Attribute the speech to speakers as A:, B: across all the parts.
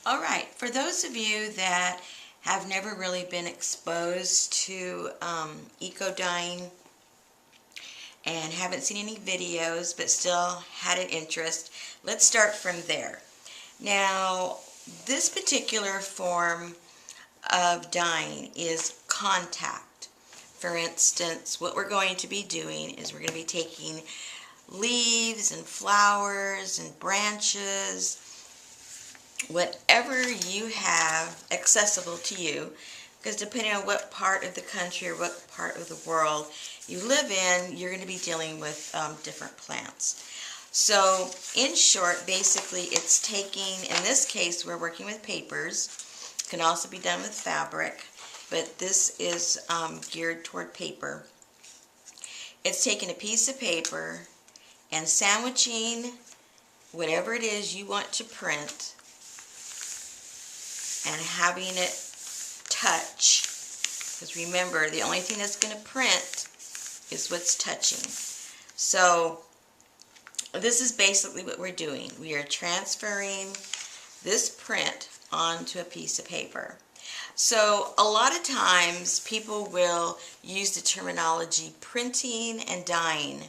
A: All right, for those of you that have never really been exposed to eco dyeing and haven't seen any videos but still had an interest, let's start from there. Now, this particular form of dyeing is contact. For instance, what we're going to be doing is we're going to be taking leaves and flowers and branches, whatever you have accessible to you, because depending on what part of the country or what part of the world you live in, you're going to be dealing with different plants. So in short, basically it's taking, in this case we're working with papers. It can also be done with fabric, but this is geared toward paper. It's taking a piece of paper and sandwiching whatever it is you want to print and having it touch, because remember, the only thing that's going to print is what's touching. So this is basically what we're doing. We are transferring this print onto a piece of paper. So a lot of times people will use the terminology printing and dyeing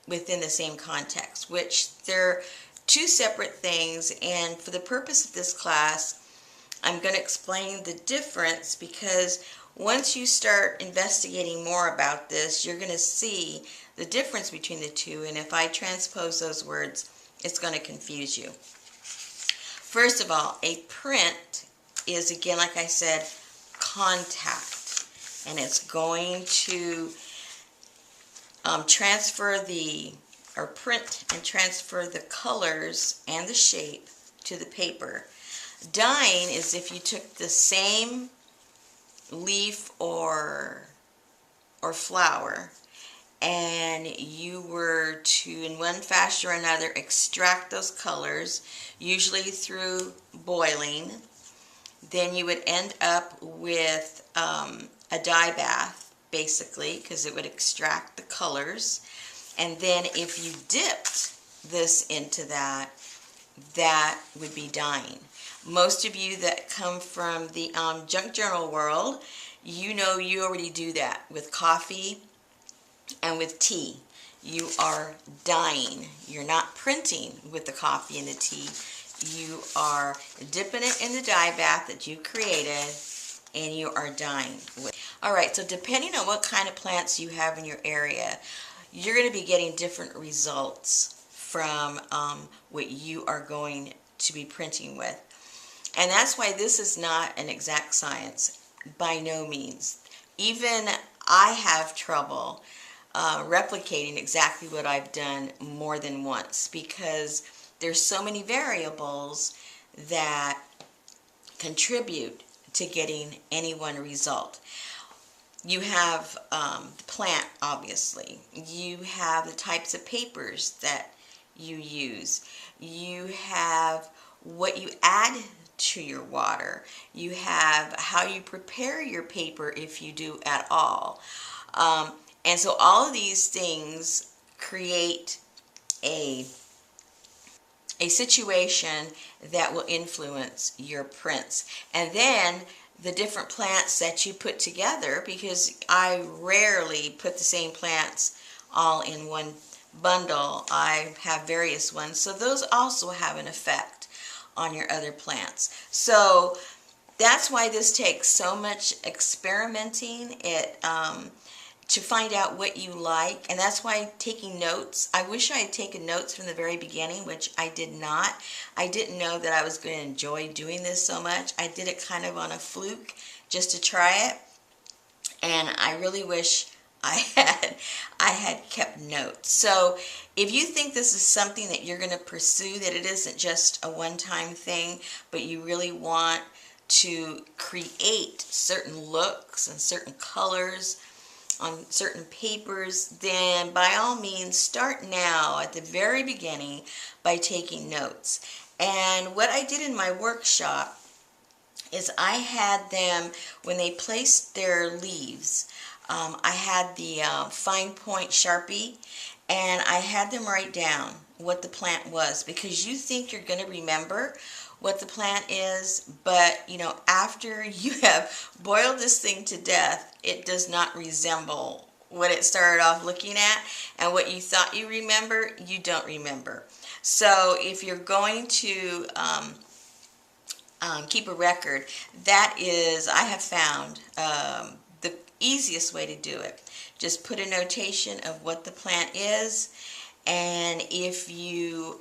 A: within the same context, which they're two separate things, and for the purpose of this class I'm going to explain the difference, because once you start investigating more about this, you're going to see the difference between the two, and if I transpose those words, it's going to confuse you. First of all, a print is, again, like I said, contact, and it's going to print and transfer the colors and the shape to the paper. Dyeing is if you took the same leaf or flower and you were to, in one fashion or another, extract those colors, usually through boiling, then you would end up with a dye bath, basically, because it would extract the colors. And then if you dipped this into that, that would be dyeing. Most of you that come from the junk journal world, you know you already do that with coffee and with tea. You are dyeing. You're not printing with the coffee and the tea. You are dipping it in the dye bath that you created, and you are dyeing with. Alright, so depending on what kind of plants you have in your area, you're going to be getting different results from what you are going to be printing with. And that's why this is not an exact science, by no means. Even I have trouble replicating exactly what I've done more than once, because there's so many variables that contribute to getting any one result. You have the plant, obviously. You have the types of papers that you use. You have what you add to your water. You have how you prepare your paper, if you do at all. And so all of these things create a situation that will influence your prints. And then the different plants that you put together, because I rarely put the same plants all in one bundle. I have various ones, so those also have an effect on your other plants. So that's why this takes so much experimenting to find out what you like, and that's why taking notes. I wish I had taken notes from the very beginning, which I did not. I didn't know that I was going to enjoy doing this so much. I did it kind of on a fluke just to try it, and I really wish I had kept notes. So if you think this is something that you're going to pursue, that it isn't just a one-time thing, but you really want to create certain looks and certain colors on certain papers, then by all means start now at the very beginning by taking notes. And what I did in my workshop is I had them, when they placed their leaves, I had the fine point Sharpie, and I had them write down what the plant was, because you think you're going to remember what the plant is, but you know, after you have boiled this thing to death, it does not resemble what it started off looking at, and what you thought you remember, you don't remember. So if you're going to keep a record, that is, I have found the easiest way to do it. Just put a notation of what the plant is, and if you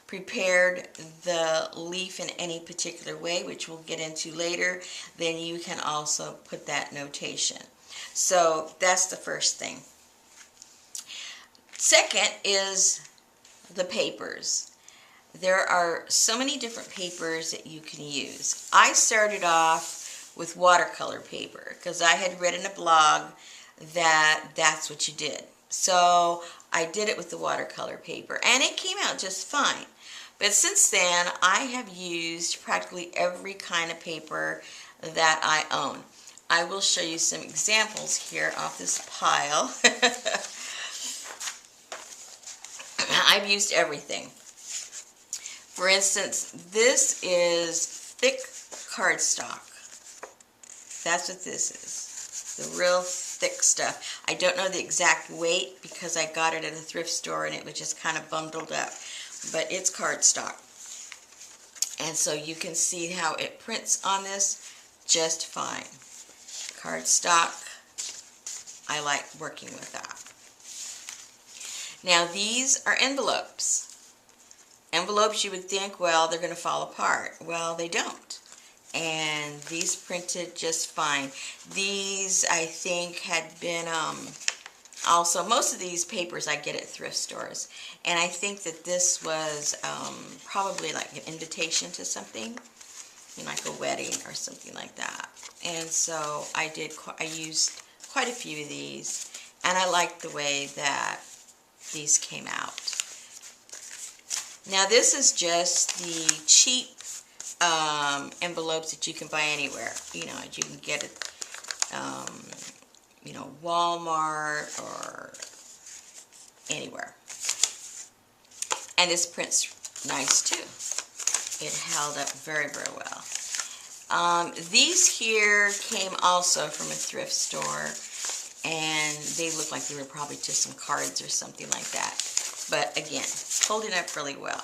A: prepared the leaf in any particular way, which we'll get into later, then you can also put that notation. So that's the first thing. Second is the papers. There are so many different papers that you can use. I started off with watercolor paper because I had read in a blog that that's what you did. So I did it with the watercolor paper, and it came out just fine. But since then, I have used practically every kind of paper that I own. I will show you some examples here off this pile. I've used everything. For instance, this is thick cardstock. That's what this is. The real thick stuff. I don't know the exact weight because I got it at a thrift store and it was just kind of bundled up. But it's cardstock. And so you can see how it prints on this just fine. Cardstock, I like working with that. Now these are envelopes. Envelopes, you would think, well, they're going to fall apart. Well, they don't. And these printed just fine. These, I think, had been also, most of these papers I get at thrift stores. And I think that this was probably like an invitation to something, you know, like a wedding or something like that. And so I used quite a few of these, and I liked the way that these came out. Now this is just the cheap envelopes that you can buy anywhere. You know, you can get it, you know, Walmart or anywhere. And this prints nice too. It held up very, very well. These here came also from a thrift store, and they look like they were probably just some cards or something like that. But again, holding up really well.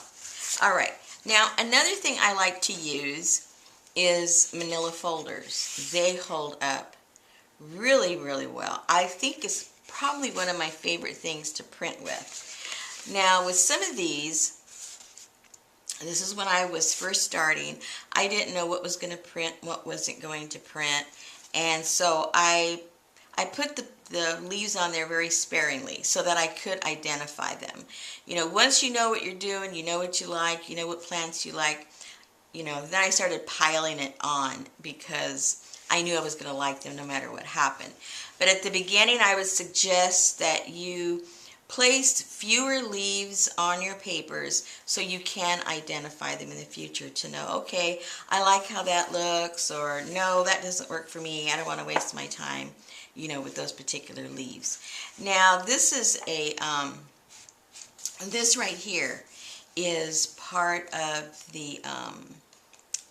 A: All right, now another thing I like to use is manila folders. They hold up really, really well. I think it's probably one of my favorite things to print with. Now with some of these, this is when I was first starting, I didn't know what was going to print, what wasn't going to print, and so I put the leaves on there very sparingly so that I could identify them. You know, once you know what you're doing, you know what you like, you know what plants you like, you know, then I started piling it on because I knew I was going to like them no matter what happened. But at the beginning, I would suggest that you place fewer leaves on your papers so you can identify them in the future to know, okay, I like how that looks, or no, that doesn't work for me, I don't want to waste my time, you know, with those particular leaves. Now this is a, this right here is part of the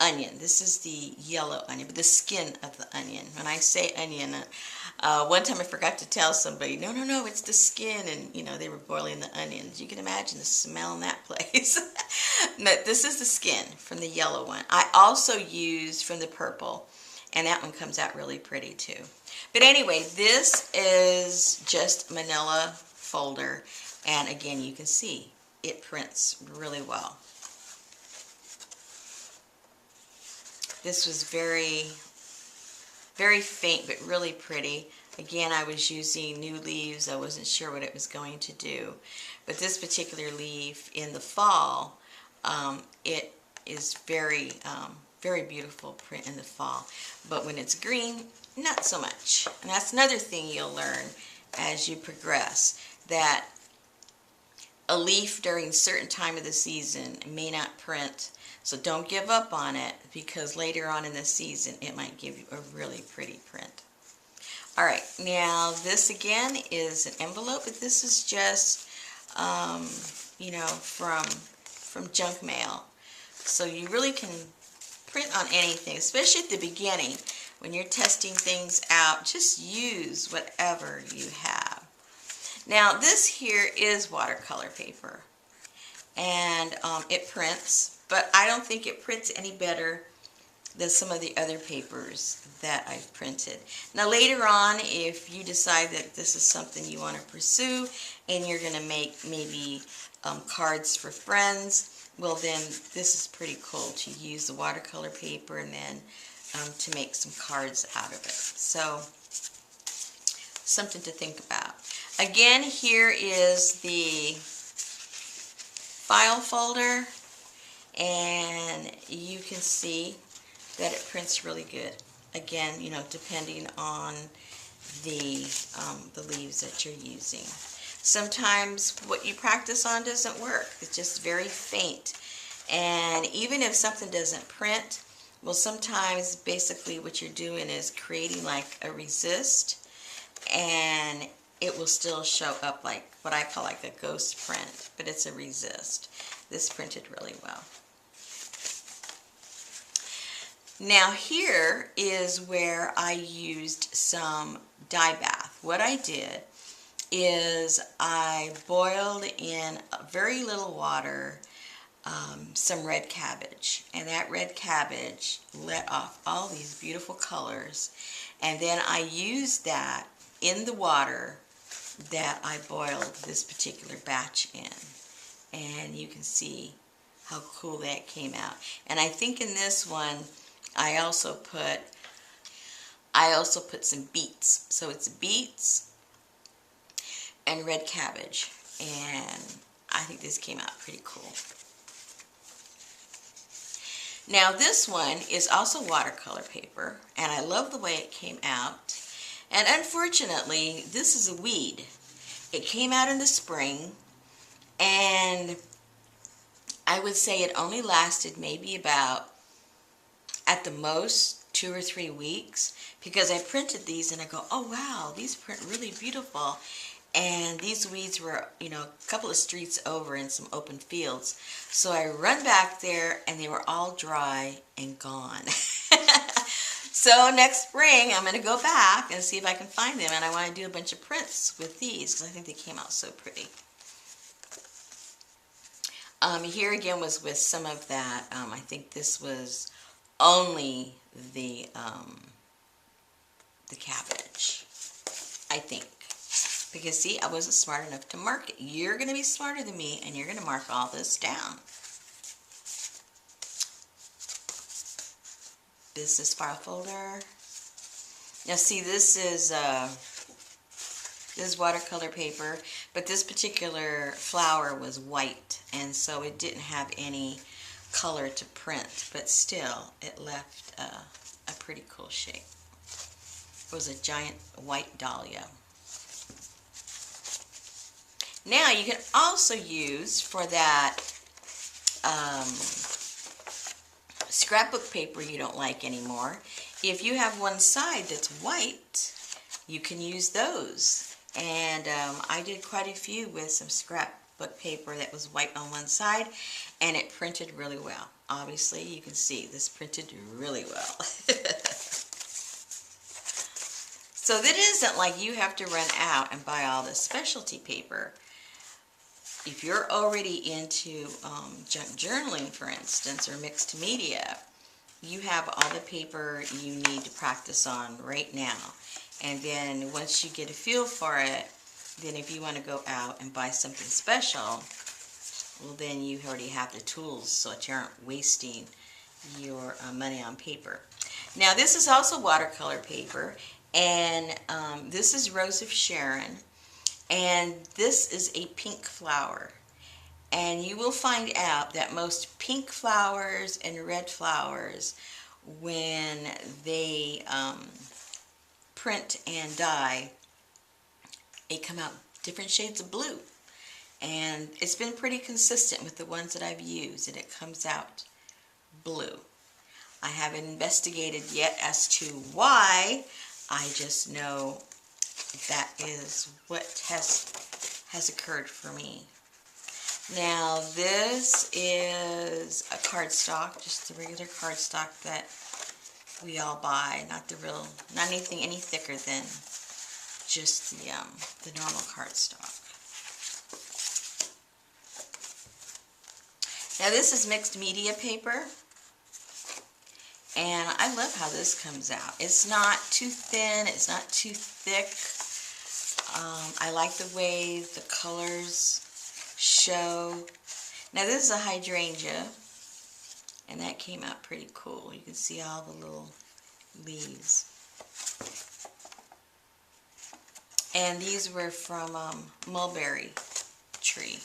A: onion. This is the yellow onion, but the skin of the onion. When I say onion, one time I forgot to tell somebody, no, it's the skin, and you know, they were boiling the onions. You can imagine the smell in that place. No, this is the skin from the yellow one. I also used from the purple, and that one comes out really pretty too. But anyway, this is just manila folder, and again, you can see it prints really well. This was very, very faint, but really pretty. Again, I was using new leaves. I wasn't sure what it was going to do. But this particular leaf in the fall, it is very, very beautiful print in the fall. But when it's green, not so much. And that's another thing you'll learn as you progress, that a leaf during a certain time of the season may not print. So don't give up on it, because later on in the season it might give you a really pretty print. Alright, now this again is an envelope, but this is just you know, from junk mail. So you really can print on anything, especially at the beginning when you're testing things out. Just use whatever you have. Now this here is watercolor paper, and it prints, but I don't think it prints any better than some of the other papers that I've printed. Now later on, if you decide that this is something you want to pursue and you're going to make maybe cards for friends, well then this is pretty cool to use the watercolor paper and then to make some cards out of it. So something to think about. Again, here is the file folder, and you can see that it prints really good. Again, you know, depending on the leaves that you're using. Sometimes what you practice on doesn't work. It's just very faint. And even if something doesn't print, well, sometimes basically what you're doing is creating like a resist, and it will still show up like what I call like a ghost print, but it's a resist. This printed really well. Now here is where I used some dye bath. What I did is I boiled in very little water some red cabbage, and that red cabbage let off all these beautiful colors, and then I used that in the water that I boiled this particular batch in, and you can see how cool that came out. And I think in this one I also put some beets, so it's beets and red cabbage, and I think this came out pretty cool. Now this one is also watercolor paper, and I love the way it came out. And unfortunately, this is a weed. It came out in the spring, and I would say it only lasted maybe about, at the most, 2 or 3 weeks, because I printed these and I go, oh wow, these print really beautiful. And these weeds were, you know, a couple of streets over in some open fields. So I run back there and they were all dry and gone. So next spring I'm going to go back and see if I can find them, and I want to do a bunch of prints with these because I think they came out so pretty. Here again was with some of that, I think this was only the cabbage, I think. Because see, I wasn't smart enough to mark it. You're going to be smarter than me, and you're going to mark all this down. This is file folder. Now see, this is watercolor paper, but this particular flower was white, and so it didn't have any color to print, but still it left a pretty cool shape. It was a giant white dahlia. Now you can also use for that scrapbook paper you don't like anymore, if you have one side that's white, you can use those. And I did quite a few with some scrapbook paper that was white on one side, and it printed really well. Obviously you can see this printed really well. So that isn't like you have to run out and buy all this specialty paper. If you're already into junk journaling, for instance, or mixed media, you have all the paper you need to practice on right now. And then once you get a feel for it, then if you want to go out and buy something special, well then you already have the tools so that you aren't wasting your money on paper. Now this is also watercolor paper, and this is Rose of Sharon. And this is a pink flower, and you will find out that most pink flowers and red flowers, when they print and dye, they come out different shades of blue, and it's been pretty consistent with the ones that I've used, and it comes out blue. I haven't investigated yet as to why. I just know that is what has occurred for me. Now this is a cardstock, just the regular cardstock that we all buy, not anything any thicker than just the normal cardstock. Now this is mixed media paper, and I love how this comes out. It's not too thin, it's not too thick. I like the way the colors show. Now this is a hydrangea, and that came out pretty cool. You can see all the little leaves. And these were from mulberry tree.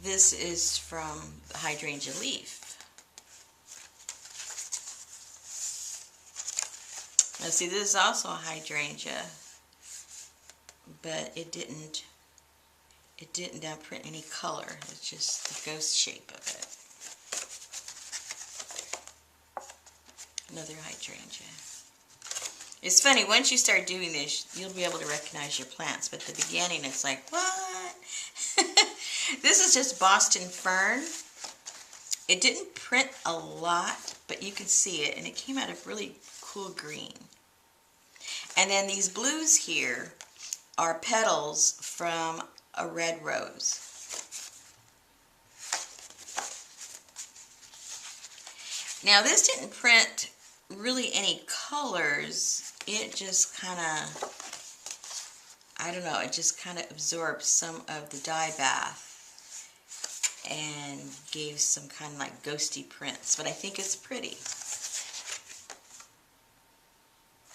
A: This is from the hydrangea leaf. Now see, this is also a hydrangea, but it didn't print any color. It's just the ghost shape of it. Another hydrangea. It's funny, once you start doing this, you'll be able to recognize your plants, but at the beginning it's like, what? This is just Boston fern. It didn't print a lot, but you can see it, and it came out a really cool green. And then these blues here are petals from a red rose. Now this didn't print really any colors. It just kind of, I don't know, it just kind of absorbed some of the dye bath and gave some kind of like ghosty prints, but I think it's pretty.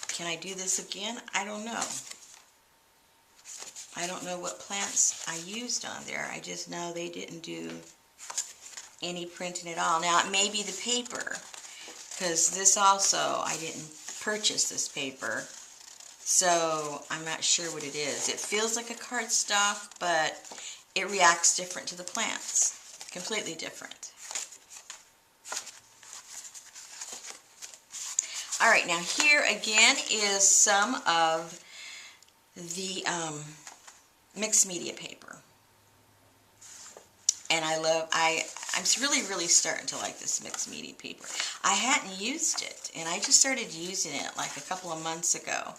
A: Can I do this again? I don't know. I don't know what plants I used on there. I just know they didn't do any printing at all. Now it may be the paper, because this also, I didn't purchase this paper, so I'm not sure what it is. It feels like a cardstock, but it reacts different to the plants. Completely different. Alright, now here again is some of the mixed media paper. And I'm really starting to like this mixed media paper. I hadn't used it, and I just started using it like a couple of months ago.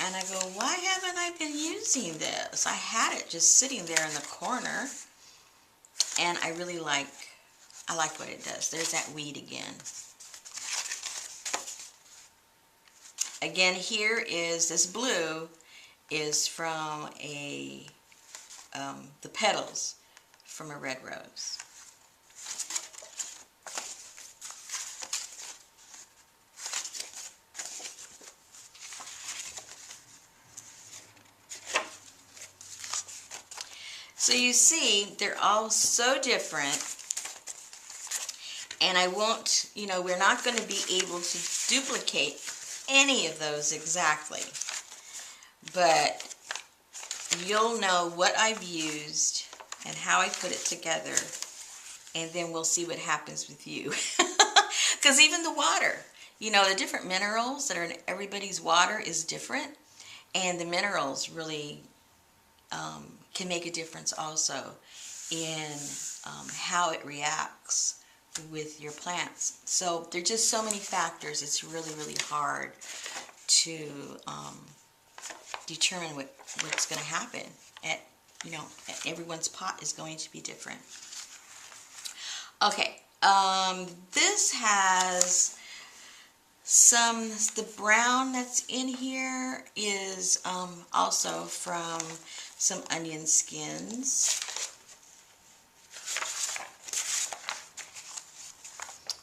A: And I go, why haven't I been using this? I had it just sitting there in the corner, and I like what it does. There's that weed again. Again, here is this blue is from the petals from a red rose. So you see, they're all so different, and I won't, we're not going to be able to duplicate any of those exactly, but you'll know what I've used and how I put it together, and then we'll see what happens with you. Because even the water, the different minerals that are in everybody's water is different, and the minerals really can make a difference also in how it reacts with your plants. So there's just so many factors. It's really, really hard to determine what's going to happen. Everyone's pot is going to be different. Okay, this has the brown that's in here is also from some onion skins.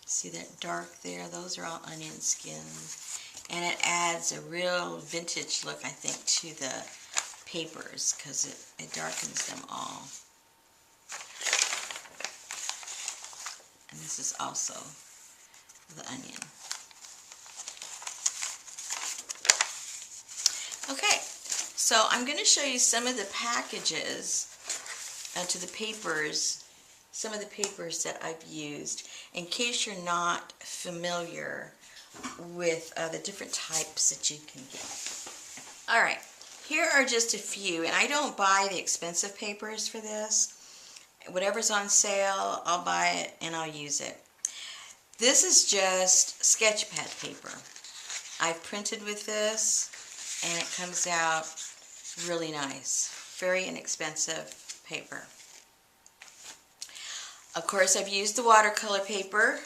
A: See that dark there? Those are all onion skins. And it adds a real vintage look, I think, to the papers, because it darkens them all. And this is also the onion. Okay, so I'm going to show you some of the packages to the papers, some of the papers that I've used, in case you're not familiar with the different types that you can get. All right, here are just a few, and I don't buy the expensive papers for this. Whatever's on sale, I'll buy it and I'll use it. This is just sketch pad paper. I've printed with this and it comes out really nice. Very inexpensive paper. Of course, I've used the watercolor paper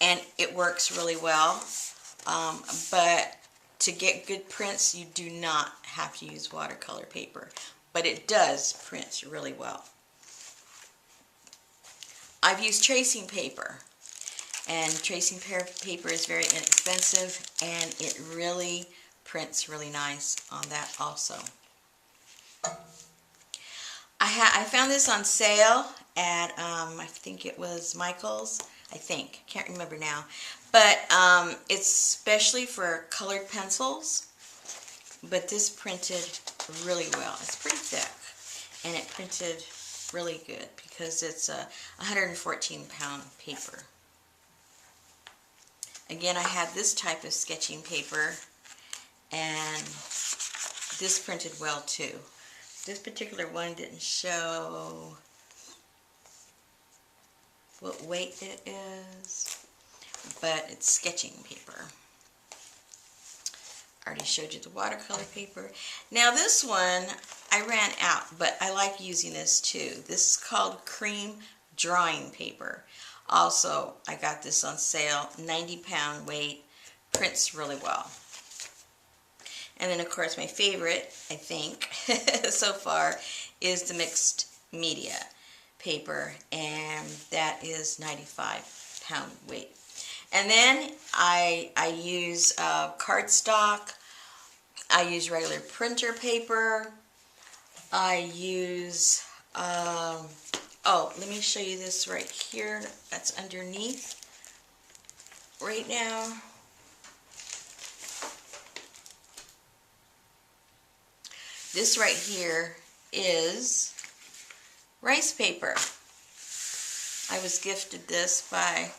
A: and it works really well. But to get good prints, you do not have to use watercolor paper. But it does print really well. I've used tracing paper. And tracing paper is very inexpensive, and it really prints really nice on that also. I found this on sale at, I think it was Michael's. Can't remember now. But it's especially for colored pencils. But this printed really well. It's pretty thick, and it printed really good because it's a 114-pound paper. Again, I have this type of sketching paper, and this printed well too. This particular one didn't show what weight it is, but it's sketching paper. I already showed you the watercolor paper. Now this one, I ran out, but I like using this too. This is called cream drawing paper. Also, I got this on sale, 90-pound weight, prints really well. And then, of course, my favorite, I think, so far, is the mixed media paper, and that is 95-pound weight. And then I use cardstock, I use regular printer paper, I use... oh, let me show you this right here. That's underneath right now. This right here is rice paper. I was gifted this by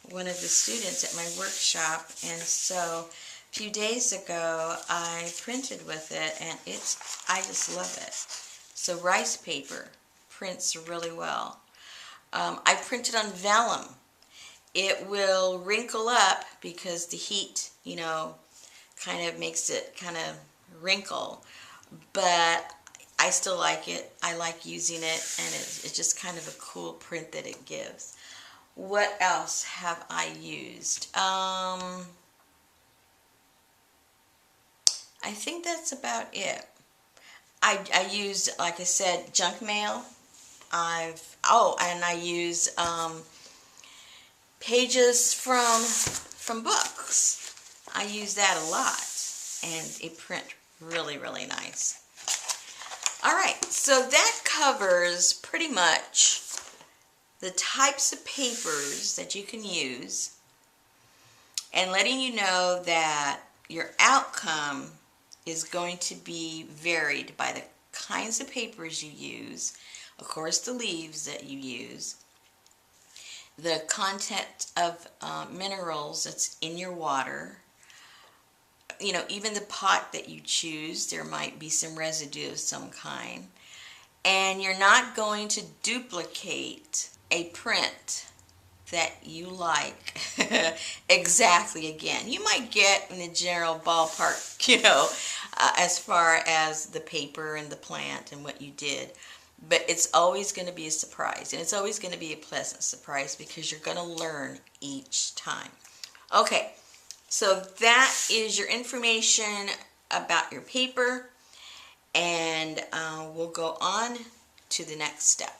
A: one of the students at my workshop, and so a few days ago I printed with it, and I just love it. So rice paper prints really well. I printed on vellum. It will wrinkle up because the heat, you know, kind of makes it kind of wrinkle, but I still like it. I like using it, and it's just kind of a cool print that it gives. What else have I used? I think that's about it. I use, like I said, junk mail. And I use pages from books. I use that a lot, and it print really, really nice. All right, so that covers pretty much the types of papers that you can use, and letting you know that your outcome is going to be varied by the kinds of papers you use, of course the leaves that you use, the content of minerals that's in your water, you know, even the pot that you choose, there might be some residue of some kind, and you're not going to duplicate a print that you like exactly again. You might get in the general ballpark, you know, as far as the paper and the plant and what you did, but it's always going to be a surprise, and it's always going to be a pleasant surprise because you're going to learn each time. Okay, so that is your information about your paper, and we'll go on to the next step.